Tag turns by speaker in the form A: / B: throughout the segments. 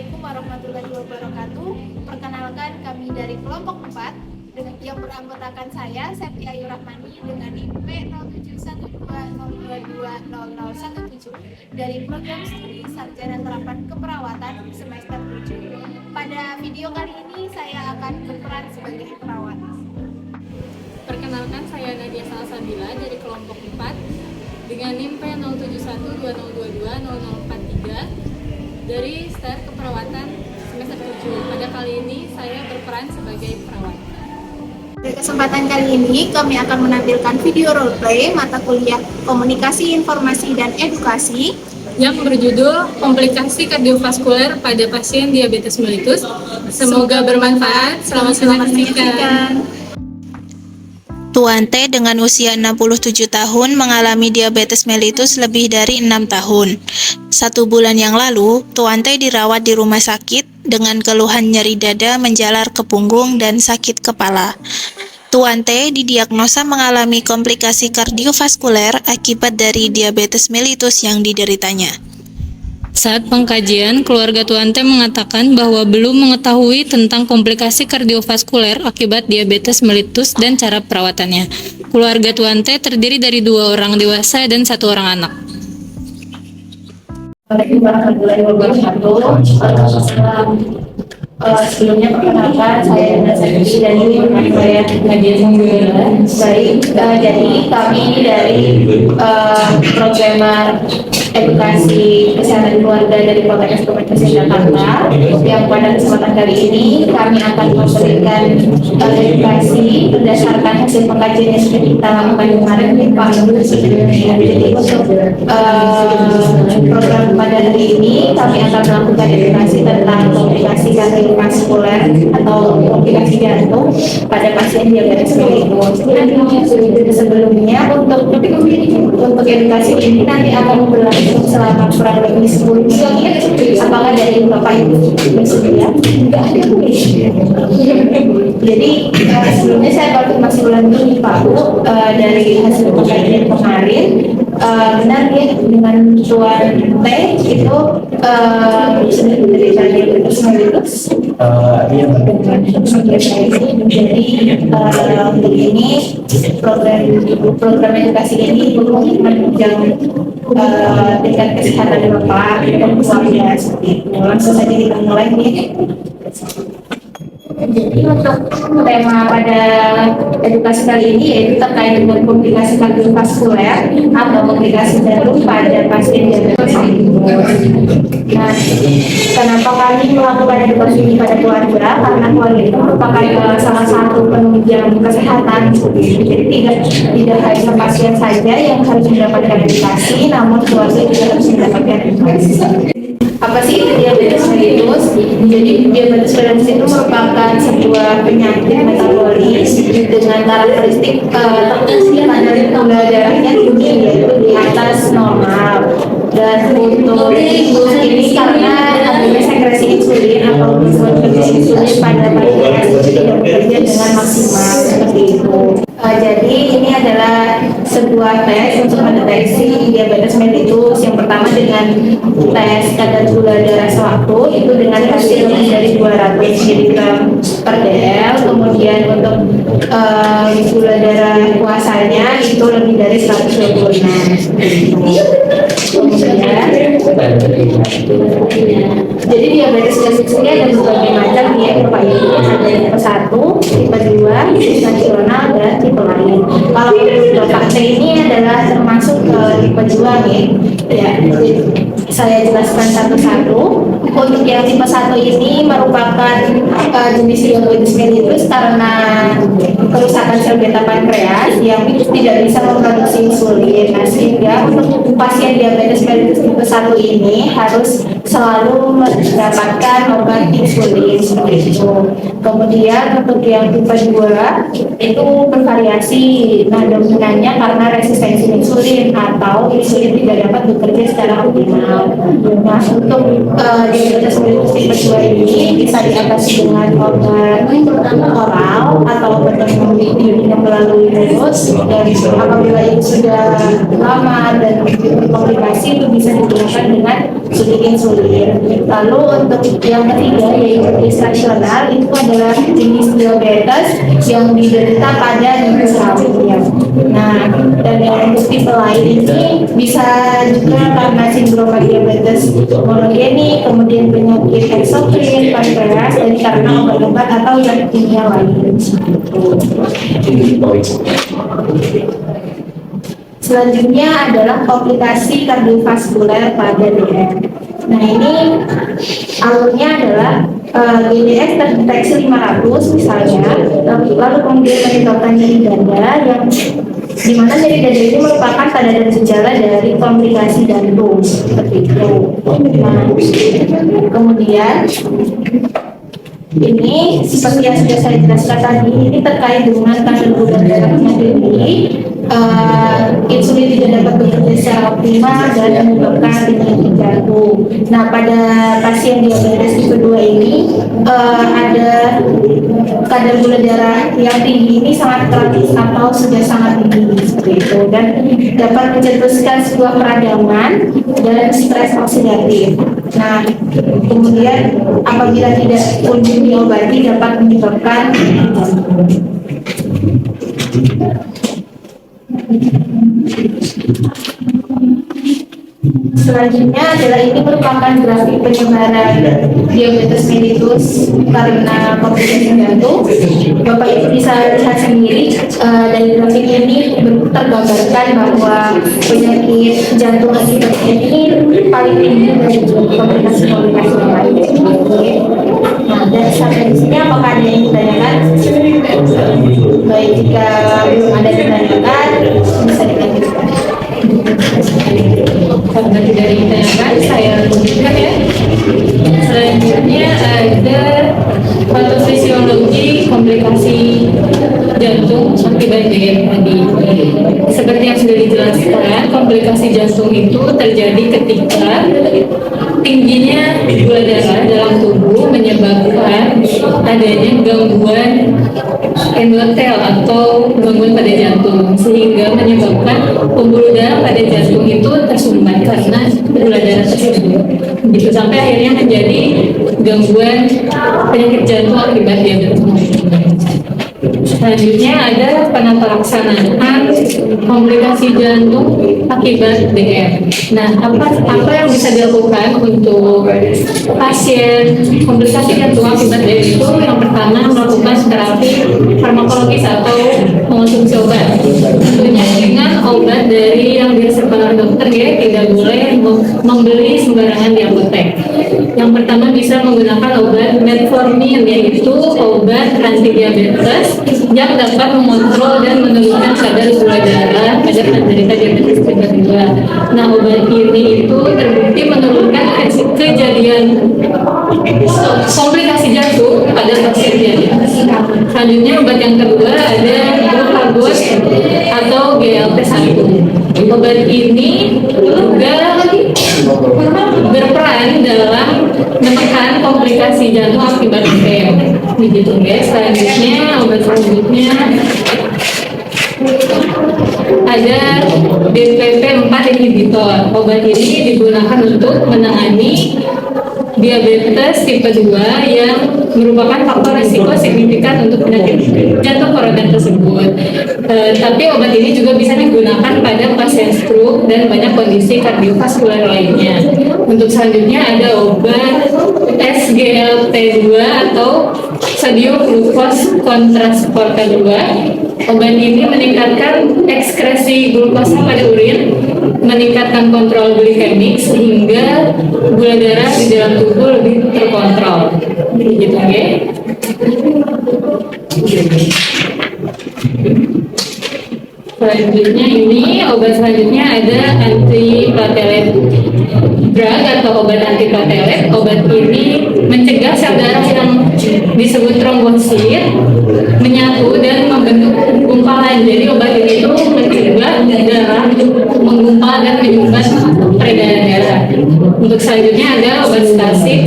A: Assalamualaikum warahmatullahi wabarakatuh. Perkenalkan, kami dari kelompok 4 yang beranggotakan saya, Septi Ayu Rahmani, dengan NIM P071202200017 dari program studi Sarjana Terapan Keperawatan semester 7. Pada video kali ini saya akan berperan sebagai perawat.
B: Perkenalkan, saya Nadia Salsabila dari kelompok 4 dengan NIM P0712200043 dari STER Keperawatan semester 7. Pada kali ini saya berperan sebagai perawat.
A: Pada kesempatan kali ini kami akan menampilkan video roleplay mata kuliah Komunikasi, Informasi, dan Edukasi
B: yang berjudul Komplikasi Kardiovaskuler pada Pasien Diabetes Mellitus. Semoga bermanfaat. Selamat menyaksikan.
C: Tuan T dengan usia 67 tahun mengalami diabetes mellitus lebih dari 6 tahun. 1 bulan yang lalu, Tuan T dirawat di rumah sakit dengan keluhan nyeri dada menjalar ke punggung dan sakit kepala. Tuan T didiagnosa mengalami komplikasi kardiovaskuler akibat dari diabetes mellitus yang dideritanya.
B: Saat pengkajian, keluarga Tuan T mengatakan bahwa belum mengetahui tentang komplikasi kardiovaskuler akibat diabetes mellitus dan cara perawatannya. Keluarga Tuan T terdiri dari 2 orang dewasa dan 1 orang anak.
A: Assalamualaikum warahmatullahi wabarakatuh. Sebelumnya perkenalkan, saya Nanda Sakti dan ini saya Nadia Salsabila. Baik, jadi kami dari programmer edukasi kesehatan keluarga dari Poltekkes Kabupaten Jakarta, yang pada kesempatan kali ini kami akan memberikan edukasi berdasarkan hasil pengkajian yang sudah kita lakukan kemarin di Pak. Jadi untuk program pada hari ini kami akan melakukan edukasi tentang komplikasi kardiovaskuler atau komplikasi jantung pada pasien diabetes mellitus. Sebelumnya untuk edukasi ini nanti akan berlangsung selama kurang lebih 10 menit. Apakah dari Bapak Ibu bersedia? Jadi sebelumnya saya konfirmasi ulang dulu nih Pak Bu, dari hasil pengkajian kemarin, benar ya dengan Tuan T itu sudah menderita diabetes mellitus?
D: Iya,
A: jadi untuk ini program edukasi ini untuk menunjang tingkat kesehatan Bapak dan keluarga seperti itu. Langsung saja kita mulai nih. Jadi untuk tema pada edukasi kali ini yaitu terkait dengan komplikasi kardiovaskuler atau komplikasi jantung pada pasien diabetes mellitus. Nah, kenapa kami melakukan edukasi ini pada keluarga? Karena keluarga itu merupakan salah satu penunjang kesehatan. Jadi tidak hanya pasien saja yang harus mendapatkan edukasi, namun keluarga juga harus mendapatkan edukasi. Apa sih itu diabetes mellitus? Jadi diabetes mellitus itu merupakan sebuah penyakit metabolis dengan karakteristik kadar gula darahnya tinggi, yaitu di atas normal. Dan untuk ini karena adanya sekresi insulin atau produksi insulin pada pankreas tidak bekerja dengan maksimal seperti itu. Jadi ini adalah sebuah tes untuk mendeteksi diabetes mellitus. Yang pertama dengan tes kadar gula darah sewaktu itu dengan hasil lebih dari 200 mg per dl. Kemudian untuk gula darah puasanya itu lebih dari 126. Jadi diabetes mellitus ini ada berbagai macam ya Bapak Ibu. Ada tipe 1, tipe 2, tipe nasional, dan tipe lain. Kalau Bapak T ini adalah termasuk ke tipe 2 nih. Ya, saya jelaskan satu-satu. Untuk yang tipe 1 ini merupakan jenis diabetes mellitus karena kerusakan sel beta pankreas yang tidak bisa memproduksi insulin. Nah, sehingga untuk pasien diabetes mellitus tipe 1 ini harus selalu mendapatkan obat insulin seperti itu. Kemudian untuk yang tipe 2 itu bervariasi. Nah, dominannya karena resistensi insulin atau insulin tidak dapat bekerja secara optimal. Nah, untuk diabetes mellitus tipe 2 ini bisa diatasi dengan obat oral atau obat yang diberikan melalui mulut, dan apabila itu sudah lama dan komplikasi itu bisa digunakan dengan suntik insulin. Lalu untuk yang ketiga yaitu gestasional, itu adalah jenis diabetes yang diderita pada ibu hamil. Nah, dan yang untuk tipe lain ini bisa juga karena sindrom diabetes monogenik, kemudian penyakit eksokrin, pankreas, dan karena obat-obat atau zat kimia lain. Selanjutnya adalah komplikasi kardiovaskuler pada DM. Nah, ini alurnya adalah GDS terdeteksi 500 misalnya, lalu kemudian menyebabkan nyeri dada, yang dimana nyeri dada ini merupakan tanda dan gejala dari komplikasi jantung seperti itu. Nah, kemudian ini seperti yang sudah saya jelaskan tadi, ini terkait dengan kadar gula darahnya tinggi, insulin tidak dapat bekerja secara optimal dan menyebabkan penyakit jantung. Nah, pada pasien diabetes tipe 2 ini ada kadar gula darah yang tinggi ini sangat kronis atau sudah sangat tinggi seperti itu, dan dapat mencetuskan sebuah peradangan dan stres oksidatif. Nah, kemudian apabila tidak kunjung diobati dapat menyebabkan jantung. Selanjutnya adalah ini merupakan grafik penyebaran diabetes mellitus karena komplikasi jantung. Bapak Ibu bisa lihat sendiri dari grafik ini tergambarkan bahwa penyakit jantung akibat ini paling tinggi dari komplikasi-komplikasi yang lain. Nah, dan sampai di sini apakah ada yang ditanyakan? Baik, jika belum ada yang ditanyakan bisa dilanjutkan.
B: Karena tidak ditanyakan, saya lanjutkan ya. Selanjutnya ada patofisiologi komplikasi jantung akibat DM tadi. Seperti yang sudah dijelaskan, komplikasi jantung itu terjadi ketika tingginya gula darah dalam tubuh menyebabkan adanya gangguan endotel atau gangguan pada jantung, sehingga menyebabkan pembuluh darah pada jantung itu tersumbat karena gula darah tersebut. Gitu sampai akhirnya menjadi gangguan penyakit jantung akibat diabetes. Selanjutnya ada penata laksanaan komplikasi jantung akibat DM. Nah, apa yang bisa dilakukan untuk pasien komplikasi jantung akibat DM itu? Yang pertama, melakukan terapi farmakologis atau mengonsumsi obat. Tentunya dengan obat dari yang diresepkan dokter, ya, tidak boleh membeli sembarangan di apotek. Yang pertama bisa menggunakan obat metformin, yaitu obat anti diabetes yang dapat mengontrol dan menurunkan kadar gula darah pada penderita diabetes tipe 2. Nah, obat ini itu terbukti menurunkan kejadian komplikasi jantung pada pasien diabetes. Selanjutnya obat yang kedua ada glukagon atau GLP-1. Obat ini juga berperan dalam menekan komplikasi jantung akibat DM. Begitu guys. Selanjutnya obat selanjutnya ada DPP-4 inhibitor. Obat ini digunakan untuk menangani diabetes tipe 2 yang merupakan faktor risiko signifikan untuk penyakit jantung koroner tersebut. Tapi obat ini juga bisa digunakan pada pasien stroke dan banyak kondisi kardiovaskuler lainnya. Untuk selanjutnya ada obat SGLT2 atau sodium glukos kontrasporta 2. Obat ini meningkatkan ekskresi glukosa pada urin, meningkatkan kontrol glikemik sehingga gula darah di dalam tubuh lebih terkontrol. Gitu, oke? Selanjutnya ini obat selanjutnya ada antiplatelet drug atau obat antiplatelet. Obat ini mencegah sel darah yang disebut trombosit menyatu dan membentuk gumpalan. Jadi obat ini itu mencegah darah menggumpal dan menyumbat peredaran darah. Untuk selanjutnya ada obat statik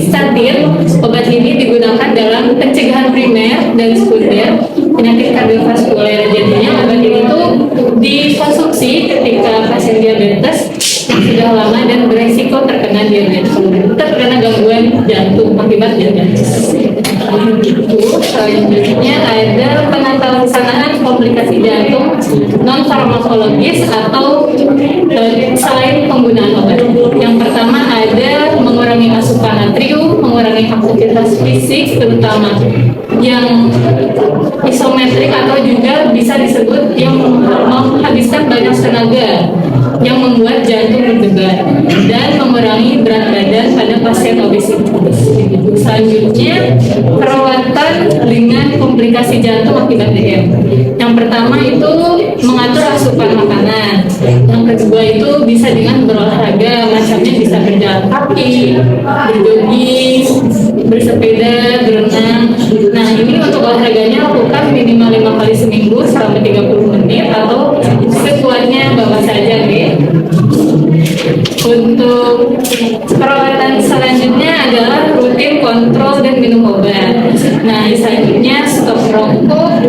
B: akibat diabetes. Selanjutnya ada penata-laksanaan komplikasi jantung non farmakologis atau selain penggunaan obat. Yang pertama ada mengurangi asupan natrium, mengurangi aktivitas fisik terutama yang isometrik atau juga bisa disebut yang menghabiskan banyak tenaga yang membuat jantung berdebar dan mengurangi berat badan pada pasien obesitas. Selanjutnya, perawatan dengan komplikasi jantung akibat DM. Yang pertama itu mengatur asupan makanan. Yang kedua itu bisa dengan berolahraga, macamnya bisa berjalan kaki, berjogging, bersepeda, berenang. Nah, ini untuk olahraganya lakukan minimal 5 kali seminggu selama 30 menit atau sekuatnya Bapak saja, nih. Untuk perawatan selanjutnya adalah rutin kontrol dan minum obat. Nah, selanjutnya stop merokok.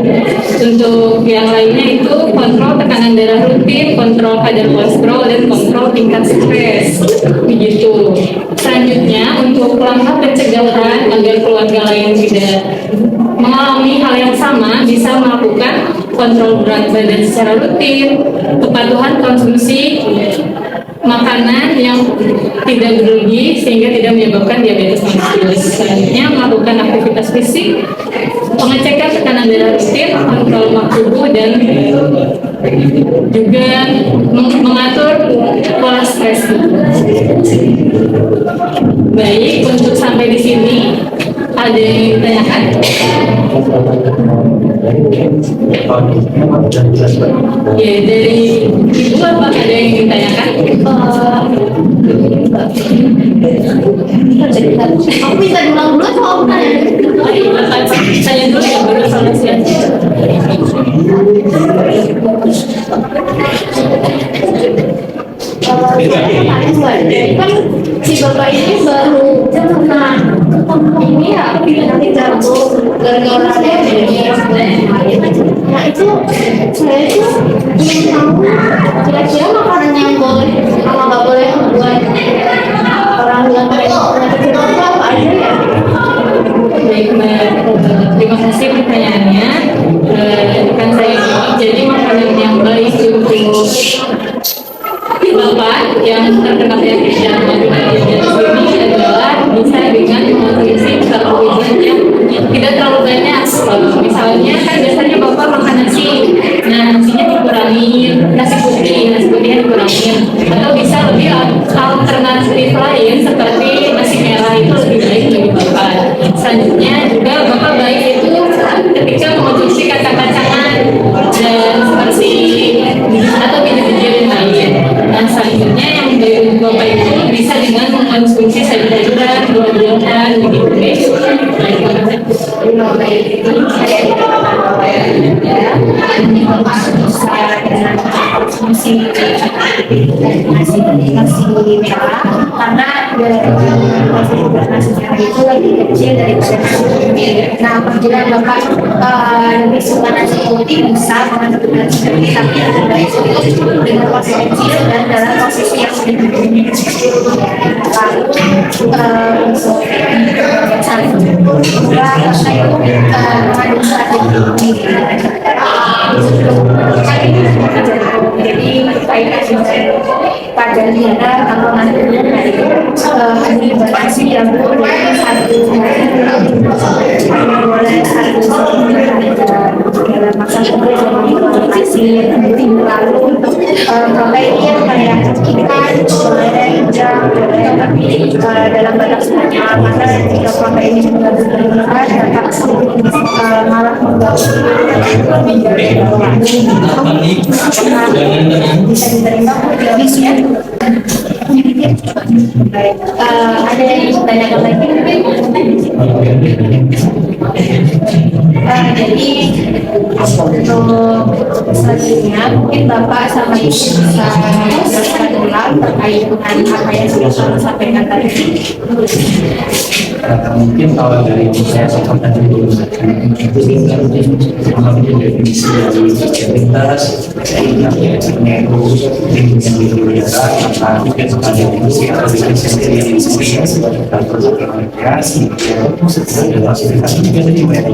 B: Untuk yang lainnya itu kontrol tekanan darah rutin, kontrol kadar kolesterol, dan kontrol tingkat stres. Begitu. Selanjutnya untuk langkah pencegahan agar keluarga lain tidak mengalami hal yang sama, bisa melakukan kontrol berat badan secara rutin, kepatuhan konsumsi makanan yang tidak berlebih sehingga tidak menyebabkan diabetes mellitus. Selanjutnya melakukan aktivitas fisik, pengecekan tekanan darah rutin, kontrol lemak tubuh, dan juga mengatur pola stres. Baik, untuk sampai di sini ada yang ditanyakan? Ya, dari Ibu apa ada yang ditanyakan?
A: Aku bisa diulang dulu atau aku tanya?
B: Saya dulu ya, baru selesai.
A: Kan si bapak ini baru kena ini ya penyakit jantung gara-gara diabetes. Nah itu saya itu belum tahu kira-kira makanan yang boleh sama nggak boleh buat orang yang penyakit jantung apa aja ya?
B: Baik, Mbak. Terima kasih pertanyaannya. Kan saya jadi makanan yang baik untuk Bapak yang terkena penyakit jantung akibat diabetes ini adalah bisa dengan mengonsumsi karbohidrat yang tidak terlalu banyak. Misalnya kan biasanya Bapak makan nasi, nah nasinya dikurangi, nasi putihnya dikurangin, atau bisa lebih alternatif lain seperti nasi merah itu lebih baik bagi Bapak. Selanjutnya juga Bapak baik itu ketika mengonsumsi kacang-kacangan dan seperti atau biji-biji yang lain. Nah, selanjutnya yang dari Bapak itu bisa dengan mengonsumsi sayur-sayuran, buah-buahan, begitu.
A: Konsumsi nasi merah karena nasi merah itu lebih kecil daripada nasi putih. Nah, apabila Bapak lebih suka nasi putih bisa mengandung nasi putih, tapi lebih baik dengan porsi kecil dan dalam posisi yang lalu jadi pada diana atau nantinya itu dibatasi yang boleh satu dalam masa masih lalu untuk bapak ini yang kayak ikan, udang, tapi dalam batas karena jika bapak ini sudah berlebihan dapat malah membawa bisa diterima jawabnya. Ada yang ditanyakan lagi mungkin? Jadi Untuk selanjutnya mungkin Bapak sama Ibu bisa jelaskan ulang terkait dengan apa yang sudah Bapak sampaikan tadi.
D: Mungkin kalau dari yang saya sampaikan dulu mengambil definisi dari integritas, yang berbicara tentang definisi atau definisi yang disebut dan klasifikasi klasifikasi juga tadi banyak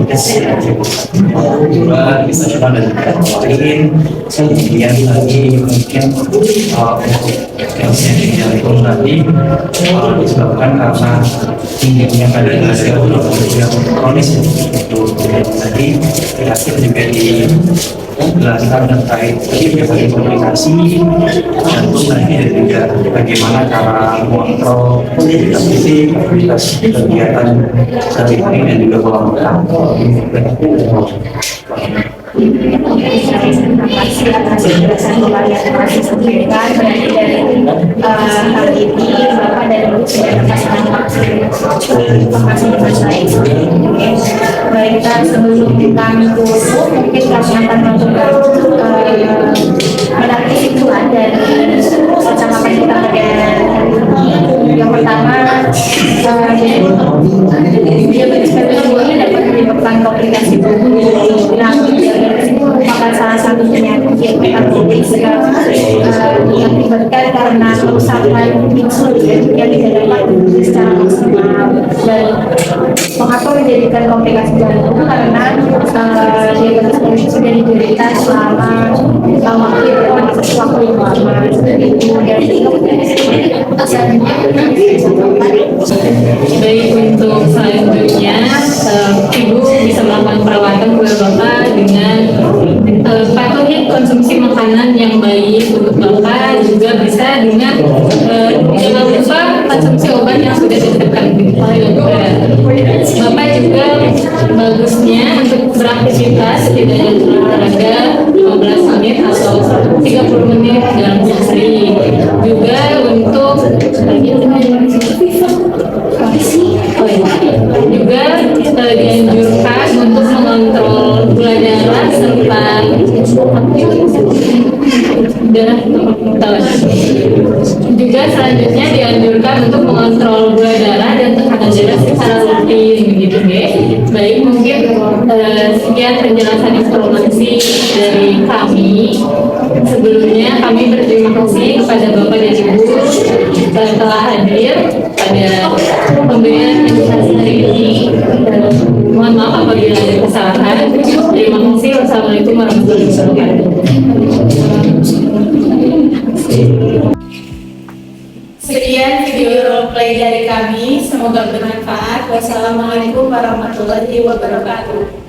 D: juga nasional dan lain. Kemudian tadi mungkin yang saya tadi disebabkan karena tingginya pada hasil yang kronis itu tadi terakhir juga dijelaskan terkait bagaimana komunikasi dan selanjutnya juga bagaimana cara mengontrol aktivitas kegiatan sehari-hari dan juga pola makan.
A: Terima kasih atas penjelasan Bapak yang telah disampaikan. Berarti dari hal ini Bapak dan Ibu sudah mendapatkan informasi dengan baik. Baik, kita sebelum kami tutup, mungkin kami akan melakukan menarik kesimpulan dari percakapan kita pada hari ini. Yang pertama, dia ini dapat menyebabkan komplikasi tubuh merupakan salah satu penyakit metabolis yang diakibatkan karena kerusakan insulin yang tidak dapat diproduksi secara maksimal. Dan mengapa menjadikan komplikasi jantung? Karena diabetes mellitus sudah diderita selama waktu yang lama.
B: Baik, untuk selanjutnya Ibu bisa melakukan perawatan kepada Bapak dengan patuhi konsumsi makanan yang baik untuk Bapak, juga bisa dengan jangan lupa konsumsi obat yang sudah ditetapkan oleh dokter. Bapak juga bagusnya untuk beraktivitas setidaknya olahraga 15 menit atau 30 menit dalam sehari. Juga untuk juga dianjurkan untuk mengontrol gula darah serta juga selanjutnya dianjurkan untuk mengontrol gula darah dan tekanan darah secara rutin begitu ya. Baik, mungkin sekian penjelasan informasi dari kami. Sebelumnya kami berterima kasih kepada Bapak dan Ibu telah hadir pada pemberian edukasi hari ini. Mohon maaf apabila ada kesalahan. Terima kasih. Wassalamualaikum warahmatullahi wabarakatuh.
A: Sekian video roleplay dari kami. Semoga bermanfaat. Wassalamualaikum warahmatullahi wabarakatuh.